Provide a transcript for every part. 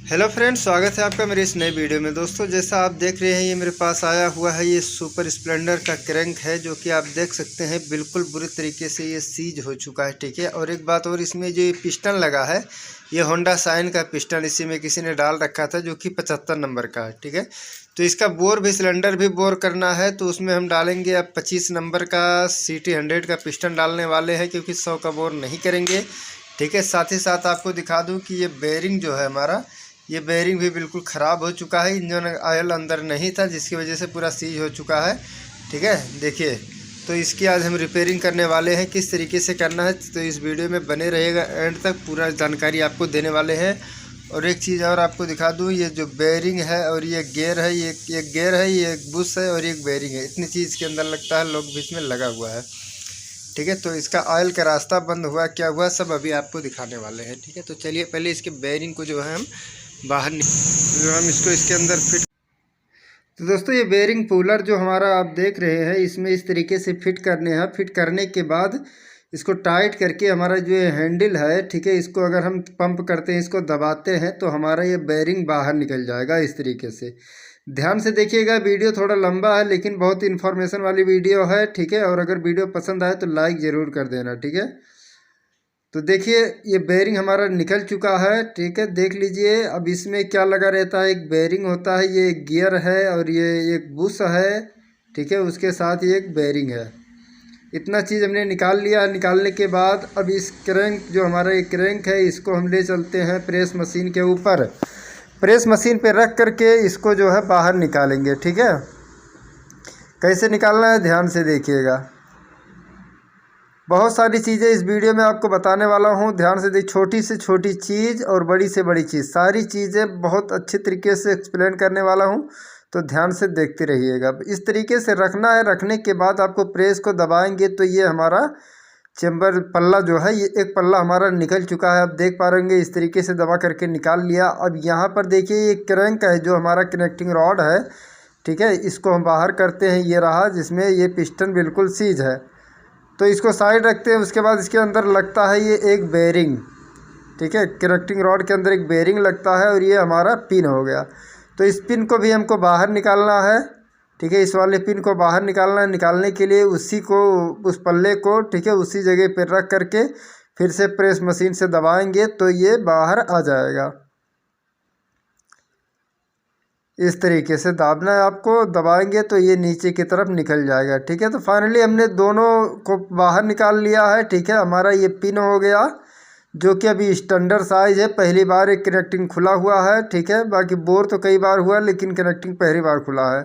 Hello friends, स्वागत है आपका मेरे इस नए वीडियो में। दोस्तों, जैसा आप देख रहे हैं, ये मेरे पास आया हुआ है ये सुपर स्प्लेंडर का क्रैंक है, जो कि आप देख सकते हैं बिल्कुल बुरी तरीके से ये सीज हो चुका है। ठीक है, और एक बात और, इसमें जो ये पिस्टन लगा है ये होंडा शाइन का पिस्टन इसी में किसी ने डाल रखा था, जो कि 75 नंबर का है। ठीक है, तो इसका बोर भी, सिलेंडर भी बोर करना है, तो उसमें हम डालेंगे अब 25 नंबर का CT100 का पिस्टन डालने वाले हैं, क्योंकि 100 का बोर नहीं करेंगे। ठीक है, साथ ही साथ आपको दिखा दूँ कि ये बेयरिंग जो है हमारा, ये बेयरिंग भी बिल्कुल ख़राब हो चुका है। इंजन ऑयल अंदर नहीं था, जिसकी वजह से पूरा सीज हो चुका है। ठीक है, देखिए, तो इसकी आज हम रिपेयरिंग करने वाले हैं। किस तरीके से करना है तो इस वीडियो में बने रहेगा, एंड तक पूरा जानकारी आपको देने वाले हैं। और एक चीज़ और आपको दिखा दूँ, ये जो बेयरिंग है और ये गियर है, ये एक गियर है, ये एक बुश है और एक बेयरिंग है। इतनी चीज़ के अंदर लगता है, लोग भी इसमें लगा हुआ है। ठीक है, तो इसका ऑयल का रास्ता बंद हुआ, क्या हुआ, सब अभी आपको दिखाने वाले हैं। ठीक है, तो चलिए पहले इसके बेयरिंग को जो है हम बाहर जो हम इसको इसके अंदर फिट। तो दोस्तों, ये बेयरिंग पुलर जो हमारा आप देख रहे हैं, इसमें इस तरीके से फिट करने हैं। फिट करने के बाद इसको टाइट करके हमारा जो ये हैंडल है, ठीक है, इसको अगर हम पंप करते हैं, इसको दबाते हैं, तो हमारा ये बेयरिंग बाहर निकल जाएगा इस तरीके से। ध्यान से देखिएगा, वीडियो थोड़ा लंबा है लेकिन बहुत इन्फॉर्मेशन वाली वीडियो है। ठीक है, और अगर वीडियो पसंद आए तो लाइक ज़रूर कर देना। ठीक है, तो देखिए, ये बेयरिंग हमारा निकल चुका है। ठीक है, देख लीजिए। अब इसमें क्या लगा रहता है, एक बेयरिंग होता है, ये एक गियर है और ये एक बुश है। ठीक है, उसके साथ ये एक बेयरिंग है। इतना चीज़ हमने निकाल लिया। निकालने के बाद अब इस क्रैंक, जो हमारा ये क्रैंक है, इसको हम ले चलते हैं प्रेस मशीन के ऊपर। प्रेस मशीन पे रख करके इसको जो है बाहर निकालेंगे। ठीक है, कैसे निकालना है ध्यान से देखिएगा। बहुत सारी चीज़ें इस वीडियो में आपको बताने वाला हूँ, ध्यान से देख। छोटी से छोटी चीज़ और बड़ी से बड़ी चीज़, सारी चीज़ें बहुत अच्छे तरीके से एक्सप्लेन करने वाला हूँ, तो ध्यान से देखते रहिएगा। इस तरीके से रखना है। रखने के बाद आपको प्रेस को दबाएंगे तो ये हमारा चेम्बर पल्ला जो है, ये एक पल्ला हमारा निकल चुका है। आप देख पा रहे होंगे, इस तरीके से दबा करके निकाल लिया। अब यहाँ पर देखिए, ये क्रैंक है जो हमारा कनेक्टिंग रॉड है। ठीक है, इसको हम बाहर करते हैं। ये रहा, जिसमें ये पिस्टन बिल्कुल सीज है, तो इसको साइड रखते हैं। उसके बाद इसके अंदर लगता है ये एक बेयरिंग। ठीक है, कनेक्टिंग रॉड के अंदर एक बेयरिंग लगता है और ये हमारा पिन हो गया। तो इस पिन को भी हमको बाहर निकालना है। ठीक है, इस वाले पिन को बाहर निकालना है। निकालने के लिए उसी को, उस पल्ले को, ठीक है, उसी जगह पर रख करके फिर से प्रेस मशीन से दबाएंगे तो ये बाहर आ जाएगा। इस तरीके से दाबना है आपको, दबाएंगे तो ये नीचे की तरफ निकल जाएगा। ठीक है, तो फाइनली हमने दोनों को बाहर निकाल लिया है। ठीक है, हमारा ये पिन हो गया, जो कि अभी स्टैंडर्ड साइज़ है। पहली बार एक कनेक्टिंग खुला हुआ है। ठीक है, बाकी बोर तो कई बार हुआ, लेकिन कनेक्टिंग पहली बार खुला है।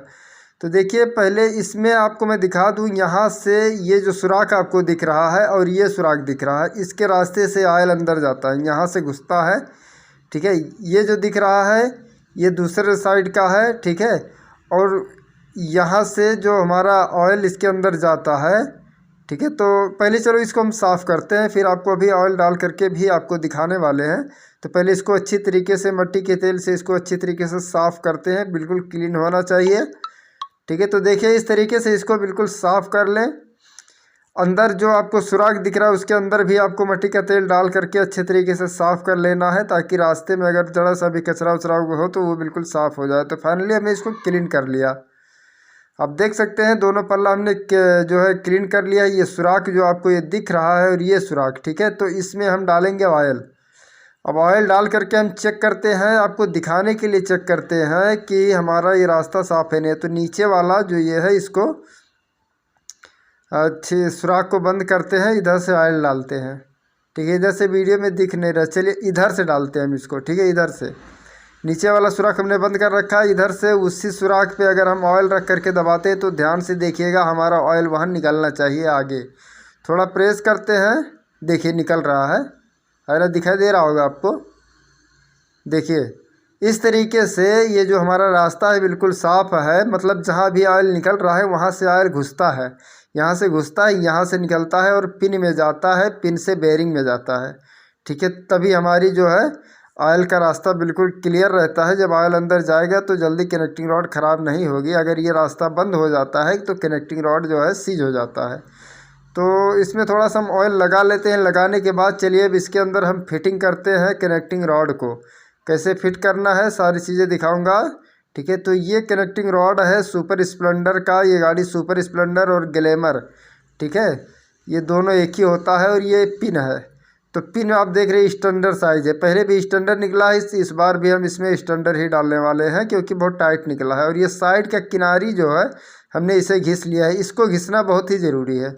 तो देखिए, पहले इसमें आपको मैं दिखा दूँ, यहाँ से ये जो सुराख आपको दिख रहा है और ये सुराख दिख रहा है, इसके रास्ते से ऑयल अंदर जाता है, यहाँ से घुसता है। ठीक है, ये जो दिख रहा है ये दूसरे साइड का है। ठीक है, और यहाँ से जो हमारा ऑयल इसके अंदर जाता है। ठीक है, तो पहले चलो इसको हम साफ़ करते हैं, फिर आपको अभी ऑयल डाल करके भी आपको दिखाने वाले हैं। तो पहले इसको अच्छी तरीके से मट्टी के तेल से इसको अच्छी तरीके से साफ़ करते हैं, बिल्कुल क्लीन होना चाहिए। ठीक है, तो देखिए, इस तरीके से इसको बिल्कुल साफ़ कर लें। अंदर जो आपको सुराख दिख रहा है उसके अंदर भी आपको मिट्टी का तेल डाल करके अच्छे तरीके से साफ़ कर लेना है, ताकि रास्ते में अगर ज़रा सा भी कचरा उचरा हो तो वो बिल्कुल साफ़ हो जाए। तो फाइनली हमने इसको क्लीन कर लिया। अब देख सकते हैं, दोनों पल्ला हमने जो है क्लीन कर लिया। ये सुराख जो आपको ये दिख रहा है और ये सुराख, ठीक है, तो इसमें हम डालेंगे ऑयल। अब ऑयल डाल करके हम चेक करते हैं, आपको दिखाने के लिए चेक करते हैं कि हमारा ये रास्ता साफ़ है नहीं। तो नीचे वाला जो ये है, इसको अच्छे सुराख को बंद करते हैं, इधर से ऑयल डालते हैं। ठीक है, इधर से वीडियो में दिख नहीं रहा, चलिए इधर से डालते हैं हम इसको। ठीक है, इधर से नीचे वाला सुराख हमने बंद कर रखा है, इधर से उसी सुराख पे अगर हम ऑयल रख करके दबाते हैं तो ध्यान से देखिएगा, हमारा ऑयल वहाँ निकलना चाहिए आगे। थोड़ा प्रेस करते हैं, देखिए निकल रहा है ना, दिखाई दे रहा होगा आपको। देखिए, इस तरीके से ये जो हमारा रास्ता है बिल्कुल साफ़ है, मतलब जहाँ भी ऑयल निकल रहा है वहाँ से ऑयल घुसता है, यहाँ से घुसता है, यहाँ से निकलता है और पिन में जाता है, पिन से बेयरिंग में जाता है। ठीक है, तभी हमारी जो है ऑयल का रास्ता बिल्कुल क्लियर रहता है। जब ऑयल अंदर जाएगा तो जल्दी कनेक्टिंग रॉड ख़राब नहीं होगी। अगर ये रास्ता बंद हो जाता है तो कनेक्टिंग रॉड जो है सीज हो जाता है। तो इसमें थोड़ा सा हम ऑयल लगा लेते हैं। लगाने के बाद चलिए अब इसके अंदर हम फिटिंग करते हैं कनेक्टिंग रॉड को। कैसे फिट करना है सारी चीज़ें दिखाऊंगा। ठीक है, तो ये कनेक्टिंग रॉड है सुपर स्प्लेंडर का। ये गाड़ी सुपर स्प्लेंडर और ग्लैमर, ठीक है, ये दोनों एक ही होता है। और ये पिन है, तो पिन आप देख रहे हैं स्टैंडर्ड साइज़ है। पहले भी स्टैंडर्ड निकला है, इस बार भी हम इसमें स्टैंडर्ड ही डालने वाले हैं क्योंकि बहुत टाइट निकला है। और ये साइड का किनारी जो है हमने इसे घिस लिया है। इसको घिसना बहुत ही ज़रूरी है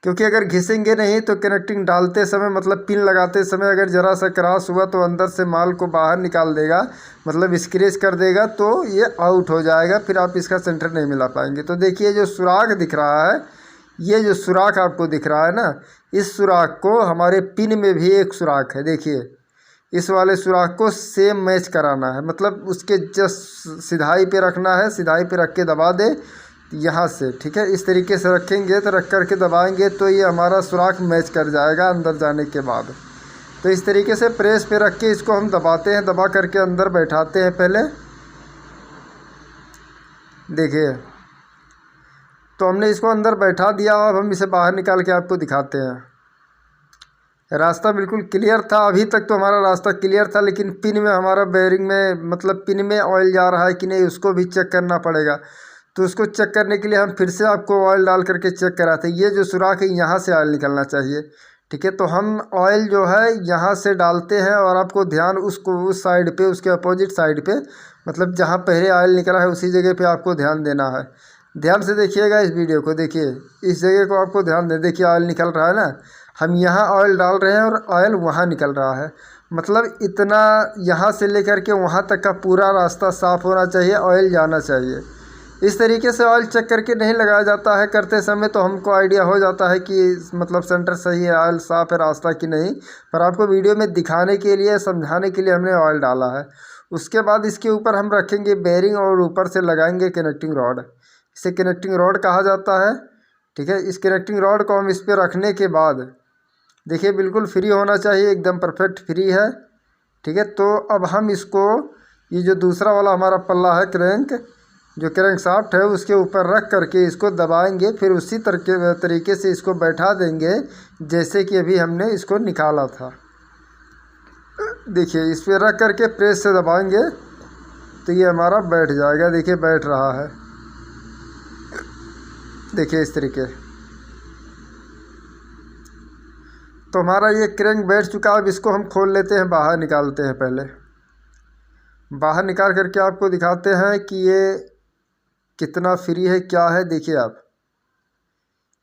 क्योंकि अगर घिसेंगे नहीं तो कनेक्टिंग डालते समय मतलब पिन लगाते समय अगर ज़रा सा क्रॉस हुआ तो अंदर से माल को बाहर निकाल देगा, मतलब स्क्रैच कर देगा, तो ये आउट हो जाएगा, फिर आप इसका सेंटर नहीं मिला पाएंगे। तो देखिए जो सुराख दिख रहा है, ये जो सुराख आपको दिख रहा है ना, इस सुराख को हमारे पिन में भी एक सुराख है। देखिए इस वाले सुराख को सेम मैच कराना है, मतलब उसके जस्ट सिधाई पे रखना है। सिधाई पे रख के दबा दे यहाँ से, ठीक है। इस तरीके से रखेंगे तो रख कर के दबाएंगे तो ये हमारा सुराख मैच कर जाएगा अंदर जाने के बाद। तो इस तरीके से प्रेस पे रख के इसको हम दबाते हैं, दबा करके अंदर बैठाते हैं पहले। देखिए तो हमने इसको अंदर बैठा दिया। अब हम इसे बाहर निकाल के आपको दिखाते हैं। रास्ता बिल्कुल क्लियर था, अभी तक तो हमारा रास्ता क्लियर था, लेकिन पिन में हमारा बेयरिंग में मतलब पिन में ऑयल जा रहा है कि नहीं उसको भी चेक करना पड़ेगा। तो उसको चेक करने के लिए हम फिर से आपको ऑयल डाल करके चेक कराते हैं। ये जो सुराख है यहाँ से ऑयल निकलना चाहिए, ठीक है। तो हम ऑयल जो है यहाँ से डालते हैं और आपको ध्यान उसको उस साइड पे, उसके अपोजिट साइड पे, मतलब जहाँ पहले ऑयल निकला है उसी जगह पे आपको ध्यान देना है। ध्यान से देखिएगा इस वीडियो को, देखिए इस जगह को आपको ध्यान दें। देखिए ऑयल निकल रहा है ना, हम यहाँ ऑयल डाल रहे हैं और ऑयल वहाँ निकल रहा है। मतलब इतना यहाँ से लेकर के वहाँ तक का पूरा रास्ता साफ़ होना चाहिए, ऑयल जाना चाहिए। इस तरीके से ऑयल चेक करके नहीं लगाया जाता है करते समय, तो हमको आइडिया हो जाता है कि मतलब सेंटर सही है, ऑयल साफ़ है रास्ता कि नहीं। पर आपको वीडियो में दिखाने के लिए, समझाने के लिए हमने ऑयल डाला है। उसके बाद इसके ऊपर हम रखेंगे बेयरिंग और ऊपर से लगाएंगे कनेक्टिंग रॉड। इसे कनेक्टिंग रॉड कहा जाता है, ठीक है। इस कनेक्टिंग रॉड को हम इस पर रखने के बाद देखिए बिल्कुल फ्री होना चाहिए, एकदम परफेक्ट फ्री है, ठीक है। तो अब हम इसको, ये जो दूसरा वाला हमारा पल्ला है क्रैंक, जो क्रैंक शाफ्ट है, उसके ऊपर रख करके इसको दबाएंगे। फिर उसी तरीके से इसको बैठा देंगे जैसे कि अभी हमने इसको निकाला था। देखिए इस पर रख करके प्रेस से दबाएंगे तो ये हमारा बैठ जाएगा। देखिए बैठ रहा है, देखिए इस तरीके। तो हमारा ये क्रैंक बैठ चुका है। अब इसको हम खोल लेते हैं, बाहर निकालते हैं। पहले बाहर निकाल करके आपको दिखाते हैं कि ये कितना फ्री है, क्या है। देखिए आप,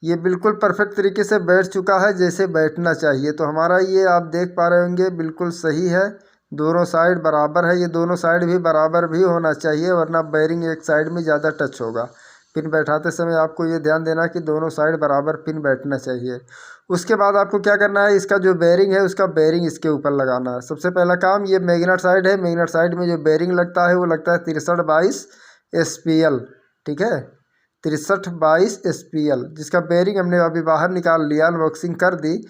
ये बिल्कुल परफेक्ट तरीके से बैठ चुका है जैसे बैठना चाहिए। तो हमारा ये आप देख पा रहे होंगे बिल्कुल सही है, दोनों साइड बराबर है। ये दोनों साइड भी बराबर भी होना चाहिए, वरना बेयरिंग एक साइड में ज़्यादा टच होगा। पिन बैठाते समय आपको ये ध्यान देना कि दोनों साइड बराबर पिन बैठना चाहिए। उसके बाद आपको क्या करना है, इसका जो बेयरिंग है उसका बेयरिंग इसके ऊपर लगाना है। सबसे पहला काम, ये मैग्नेट साइड है, मैग्नेट साइड में जो बेयरिंग लगता है वो लगता है 6322 SPL, ठीक है, 6322 SPL, जिसका बेयरिंग हमने अभी बाहर निकाल लिया, अनबॉक्सिंग कर दी।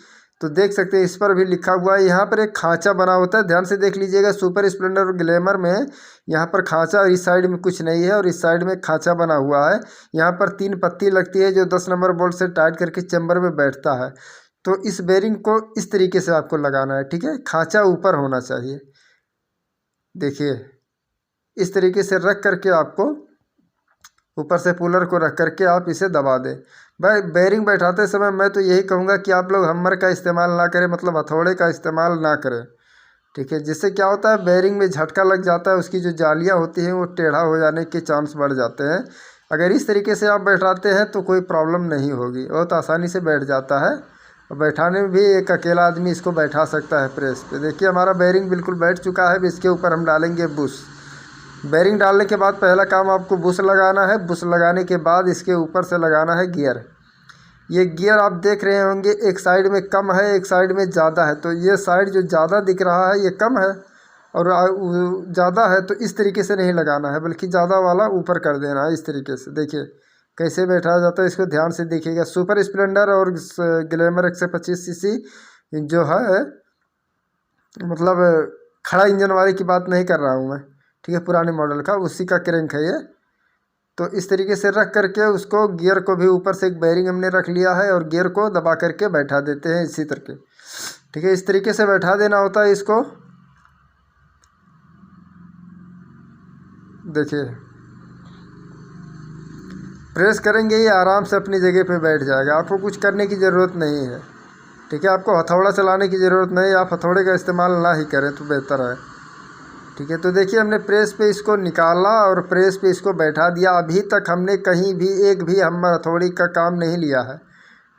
तो देख सकते हैं इस पर भी लिखा हुआ है। यहाँ पर एक खांचा बना होता है, ध्यान से देख लीजिएगा। सुपर स्प्लेंडर और ग्लैमर में यहाँ पर खांचा, इस साइड में कुछ नहीं है और इस साइड में खांचा बना हुआ है। यहाँ पर 3 पत्ती लगती है जो 10 नंबर बोल्ट से टाइट करके चैम्बर में बैठता है। तो इस बेयरिंग को इस तरीके से आपको लगाना है, ठीक है। खांचा ऊपर होना चाहिए। देखिए इस तरीके से रख करके आपको ऊपर से पुलर को रख करके आप इसे दबा दें। भाई बेयरिंग बैठाते समय मैं तो यही कहूँगा कि आप लोग हैमर का इस्तेमाल ना करें, मतलब हथौड़े का इस्तेमाल ना करें, ठीक है। जिससे क्या होता है, बेयरिंग में झटका लग जाता है, उसकी जो जालियाँ होती हैं वो टेढ़ा हो जाने के चांस बढ़ जाते हैं। अगर इस तरीके से आप बैठाते हैं तो कोई प्रॉब्लम नहीं होगी, बहुत आसानी से बैठ जाता है। और बैठाने में भी एक अकेला आदमी इसको बैठा सकता है प्रेस पे। देखिए हमारा बेयरिंग बिल्कुल बैठ चुका है। इसके ऊपर हम डालेंगे बुश। बेयरिंग डालने के बाद पहला काम आपको बुश लगाना है। बुश लगाने के बाद इसके ऊपर से लगाना है गियर। ये गियर आप देख रहे होंगे, एक साइड में कम है, एक साइड में ज़्यादा है। तो ये साइड जो ज़्यादा दिख रहा है ये कम है और ज़्यादा है, तो इस तरीके से नहीं लगाना है, बल्कि ज़्यादा वाला ऊपर कर देना है इस तरीके से। देखिए कैसे बैठाया जाता है, इसको ध्यान से देखिएगा। सुपर स्प्लेंडर और ग्लैमर 125 सीसी जो है, मतलब खड़ा इंजन वाले की बात नहीं कर रहा हूँ मैं, ठीक है, पुराने मॉडल का, उसी का क्रैंक है ये। तो इस तरीके से रख करके उसको, गियर को भी ऊपर से एक बेयरिंग हमने रख लिया है और गियर को दबा करके बैठा देते हैं इसी तरीके, ठीक है। इस तरीके से बैठा देना होता है इसको। देखिए प्रेस करेंगे ये आराम से अपनी जगह पे बैठ जाएगा, आपको कुछ करने की ज़रूरत नहीं है। ठीक है, आपको हथौड़ा चलाने की ज़रूरत नहीं, आप हथौड़े का इस्तेमाल ना ही करें तो बेहतर है। ठीक है, तो देखिए हमने प्रेस पे इसको निकाला और प्रेस पे इसको बैठा दिया। अभी तक हमने कहीं भी एक भी हमर हथौड़ी का काम नहीं लिया है।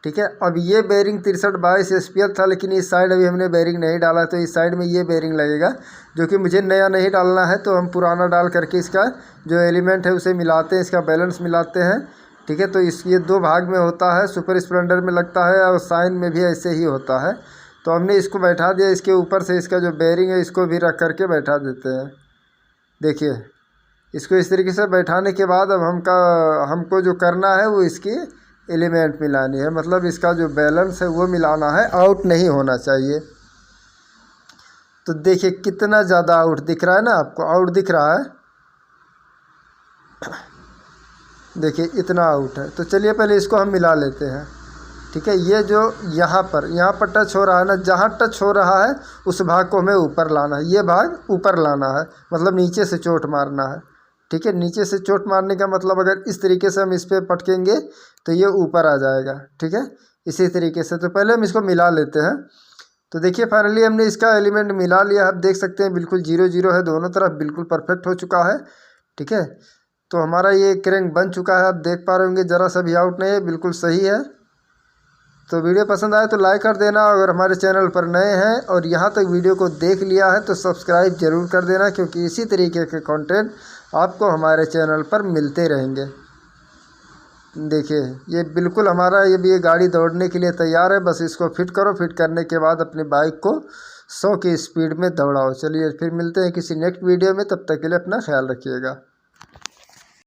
ठीक है, अब ये बेरिंग 6322 SPL था, लेकिन इस साइड अभी हमने बेरिंग नहीं डाला, तो इस साइड में ये बेरिंग लगेगा, जो कि मुझे नया नहीं डालना है। तो हम पुराना डाल करके इसका जो एलिमेंट है उसे मिलाते हैं, इसका बैलेंस मिलाते हैं। ठीक है, तो ये 2 भाग में होता है, सुपर स्प्लेंडर में लगता है और साइन में भी ऐसे ही होता है। तो हमने इसको बैठा दिया, इसके ऊपर से इसका जो बेरिंग है इसको भी रख करके बैठा देते हैं। देखिए इसको इस तरीके से बैठाने के बाद अब हमको जो करना है वो इसकी एलिमेंट मिलानी है, मतलब इसका जो बैलेंस है वो मिलाना है, आउट नहीं होना चाहिए। तो देखिए कितना ज़्यादा आउट दिख रहा है ना, आपको आउट दिख रहा है, देखिए इतना आउट है। तो चलिए पहले इसको हम मिला लेते हैं। ठीक है, ये जो यहाँ पर टच हो रहा है ना, जहाँ टच हो रहा है उस भाग को हमें ऊपर लाना है, ये भाग ऊपर लाना है, मतलब नीचे से चोट मारना है। ठीक है, नीचे से चोट मारने का मतलब अगर इस तरीके से हम इस पर पटकेंगे तो ये ऊपर आ जाएगा। ठीक है, इसी तरीके से। तो पहले हम इसको मिला लेते हैं। तो देखिए फाइनली हमने इसका एलिमेंट मिला लिया, आप देख सकते हैं बिल्कुल 0-0 है दोनों तरफ, बिल्कुल परफेक्ट हो चुका है। ठीक है, तो हमारा ये क्रैंक बन चुका है, आप देख पा रहे होंगे, ज़रा सा भी आउट नहीं है, बिल्कुल सही है। तो वीडियो पसंद आए तो लाइक कर देना, अगर हमारे चैनल पर नए हैं और यहाँ तक वीडियो को देख लिया है तो सब्सक्राइब ज़रूर कर देना, क्योंकि इसी तरीके के कंटेंट आपको हमारे चैनल पर मिलते रहेंगे। देखिए ये बिल्कुल हमारा ये गाड़ी दौड़ने के लिए तैयार है, बस इसको फिट करो, फिट करने के बाद अपनी बाइक को 100 की स्पीड में दौड़ाओ। चलिए फिर मिलते हैं किसी नेक्स्ट वीडियो में, तब तक के लिए अपना ख्याल रखिएगा।